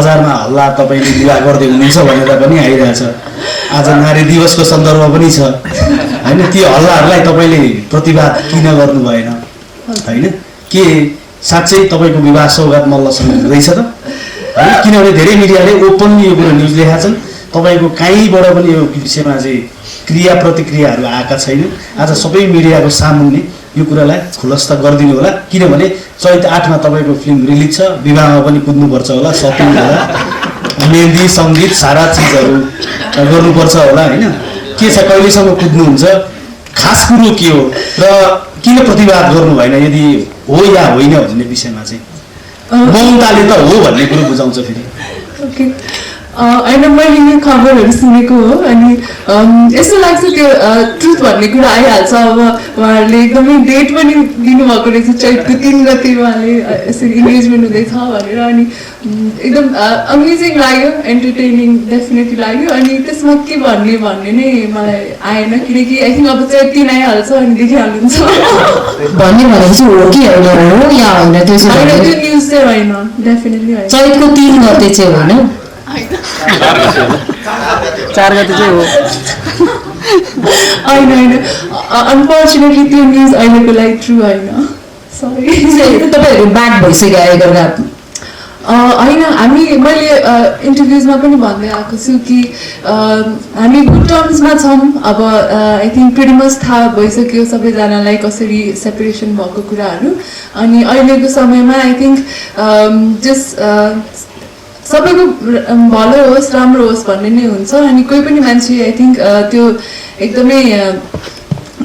बजारमा हल्ला तपाईले विवाह गर्दै हुनुहुन्छ भनेर पनि आइरहेछ। आज नारी दिवसको सन्दर्भ पनि छ हैन, ती हल्लाहरूलाई तपाईले प्रतिवाद किन गर्नु भएन हैन? के साँच्चै तपाईको विवाह सौगात मल्लसँग हुँदैछ त? किनभने धेरै मिडियाले ओपनली यो कुरा न्युज लेखा छन्, तपाईको कहीँबाट पनि यो विषयमा चाहिँ क्रिया प्रतिक्रियाहरू आएका छैन। आज सबै मिडियाको सामुन्ने यो कुरालाई खुलस्त गरिदिनु होला, किनभने चैत 8 मा तपाईको फिल्म रिलिज छ, विवाहमा पनि कुद्नुपर्छ होला, सपिङ होला, मेहन्दी सङ्गीत सारा चिजहरू गर्नुपर्छ होला हैन? के छ, कहिलेसम्म कुद्नुहुन्छ, खास कुरो के हो र किन प्रतिवाद गर्नु भएन यदि हो या होइन भन्ने विषयमा चाहिँ? ममताले त हो भन्ने कुरो बुझाउँछ फेरि। ओके, होइन मैले यो खबरहरू सुनेको हो अनि यस्तो लाग्छ त्यो ट्रुथ भन्ने कुरा आइहाल्छ। अब उहाँहरूले एकदमै डेट पनि दिनुभएको रहेछ, चैतको 3 गते उहाँले यसरी इन्गेजमेन्ट हुँदैछ भनेर। अनि एकदम अमेजिङ लाग्यो, एन्टरटेनिङ डेफिनेटली लाग्यो। अनि त्यसमा के भन्ने नै मलाई आएन, किनकि आई थिङ्क अब चैत 3 आइहाल्छ अनि देखिहाल्नुहुन्छ भन्ने भनेपछि हो कि होइन हो या होइन त्यो न्युज चाहिँ होइन, डेफिनेटली होइन। चैतको 3 गते चाहिँ होइन, 4 गते चाहिँ हो होइन। अनफर्चुनेटली त्यो न्युज अहिलेको लागि ट्रु होइन, सरी। तपाईँहरू ब्याक भइसक्यो एकअर्का? होइन, मैले इन्टरभ्युजमा पनि भन्दै आएको छु कि हामी गुड टर्म्समा छौँ। अब आई थिङ्क प्रिटी मच थाहा भइसक्यो सबैजनालाई कसरी सेपरेसन भएको कुराहरू। अनि अहिलेको समयमा आई थिङ्क जस्ट सबैको भलो होस्, राम्रो होस् भन्ने नै हुन्छ। अनि कोही पनि मान्छे आई थिङ्क त्यो एकदमै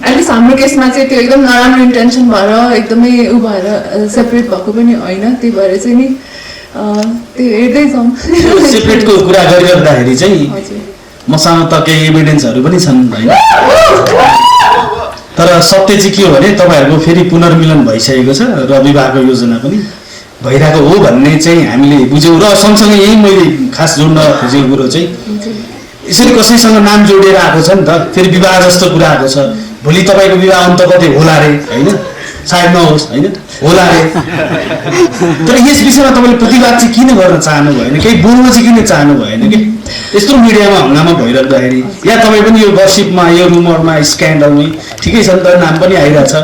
एटलिस्ट हाम्रो केसमा चाहिँ त्यो एकदम नराम्रो इन्टेन्सन भएर एकदमै ऊ भएर सेपरेट भएको पनि होइन। त्यही भएर चाहिँ नि त्यो हेर्दैछौँ। सेपरेटको कुरा गरिरहँदाखेरि चाहिँ मसँग त केही एभिडेन्सहरू पनि छन् हैन, तर सत्य चाहिँ के हो भने तपाईँहरूको फेरि पुनर्मिलन भइसकेको छ र विवाहको योजना पनि भइरहेको हो भन्ने चाहिँ हामीले बुझ्यौँ। र सँगसँगै यही मैले खास जोड्न खोजेको कुरो चाहिँ यसरी कसैसँग नाम जोडिएर आएको छ नि त, फेरि विवाह जस्तो कुरा आएको छ। भोलि तपाईँको विवाह अन्त कतै होला रे होइन, सायद नहोस् होइन, होला रे। तर यस विषयमा तपाईँले प्रतिवाद चाहिँ किन गर्न चाहनु भएन, केही बोल्न चाहिँ किन चाहनु भएन कि? यस्तो मिडियामा हङ्गामा भइरहँदाखेरि या तपाईँ पनि यो गसिपमा, यो रुमरमा, स्क्यान्डलमै ठिकै छ नि त, नाम पनि आइरहेछ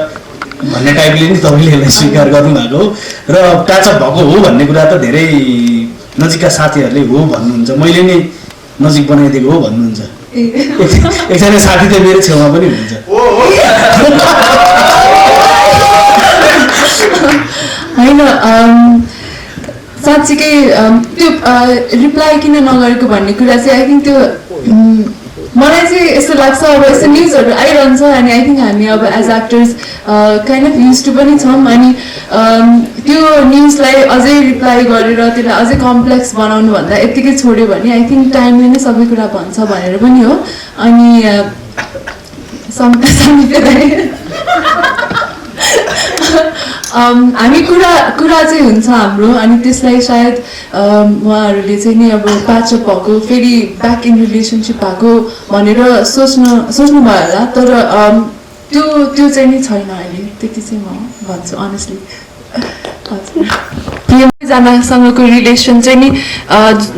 भन्ने टाइपले नि तपाईँले यसलाई स्वीकार गर्नुभएको हो। र टाचअप भएको हो भन्ने कुरा त धेरै नजिकका साथीहरूले हो भन्नुहुन्छ, मैले नै नजिक बनाइदिएको हो भन्नुहुन्छ। एकजना साथी त मेरो छेउमा पनि हुनुहुन्छ। होइन, साँच्चीकै त्यो रिप्लाई किन नगरेको भन्ने कुरा चाहिँ आई थिङ्क त्यो मलाई चाहिँ यस्तो लाग्छ। अब यस्तो न्युजहरू आइरहन्छ अनि आई थिङ्क हामी अब as actors kind of used to पनि छौँ। अनि त्यो न्युजलाई अझै रिप्लाई गरेर त्यसलाई अझै कम्प्लेक्स बनाउनु भन्दा यत्तिकै छोड्यो भने आई थिङ्क टाइमले नै सबै कुरा भन्छ भनेर पनि हो। अनि हामी कुरा चाहिँ हुन्छ हाम्रो, अनि त्यसलाई सायद उहाँहरूले चाहिँ नि अब प्याचअप भएको, फेरि ब्याक इन रिलेसनसिप भएको भनेर सोच्नु भयो होला। तर त्यो चाहिँ नि छैन अहिले, त्यति चाहिँ म भन्छु अनेस्टली। जनासँगको रिलेसन चाहिँ नि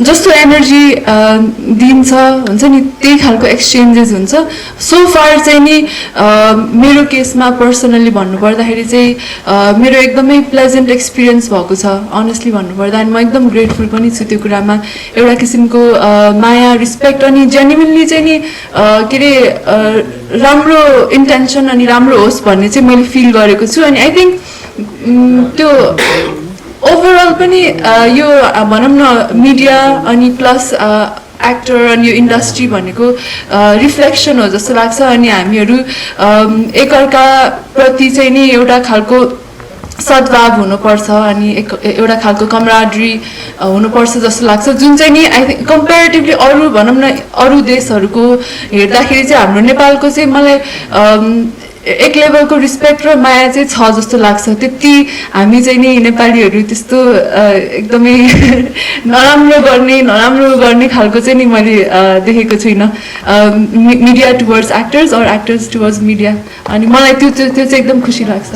जस्तो एनर्जी दिन्छ हुन्छ नि त्यही खालको एक्सचेन्जेस हुन्छ। सो फार चाहिँ नि मेरो केसमा पर्सनली भन्नुपर्दाखेरि चाहिँ मेरो एकदमै प्लेजेन्ट एक्सपिरियन्स भएको छ अनेस्टली भन्नुपर्दा। अनि म एकदम ग्रेटफुल पनि छु त्यो कुरामा। एउटा किसिमको माया, रिस्पेक्ट अनि जेन्युनली चाहिँ नि के अरे राम्रो इन्टेन्सन अनि राम्रो होस् भन्ने चाहिँ मैले फिल गरेको छु। अनि आई थिङ्क त्यो ओभरअल पनि यो भनौँ न मिडिया अनि प्लस एक्टर अनि यो इन्डस्ट्री भनेको रिफ्लेक्सन हो जस्तो लाग्छ। अनि हामीहरू एकअर्का प्रति चाहिँ नि एउटा खालको सद्भाव हुनुपर्छ अनि एउटा खालको कमराडरी हुनुपर्छ जस्तो लाग्छ, जुन चाहिँ नि आई थिङ्क कम्पेरिटिभली अरू भनौँ न अरू देशहरूको हेर्दाखेरि चाहिँ हाम्रो नेपालको चाहिँ मलाई एक लेभलको रिस्पेक्ट र माया चाहिँ छ जस्तो लाग्छ। त्यति हामी चाहिँ नि नेपालीहरू त्यस्तो एकदमै नराम्रो गर्ने खालको चाहिँ नि मैले देखेको छुइनँ media towards actors or actors towards media. अनि मलाई त्यो चाहिँ एकदम खुसी लाग्छ।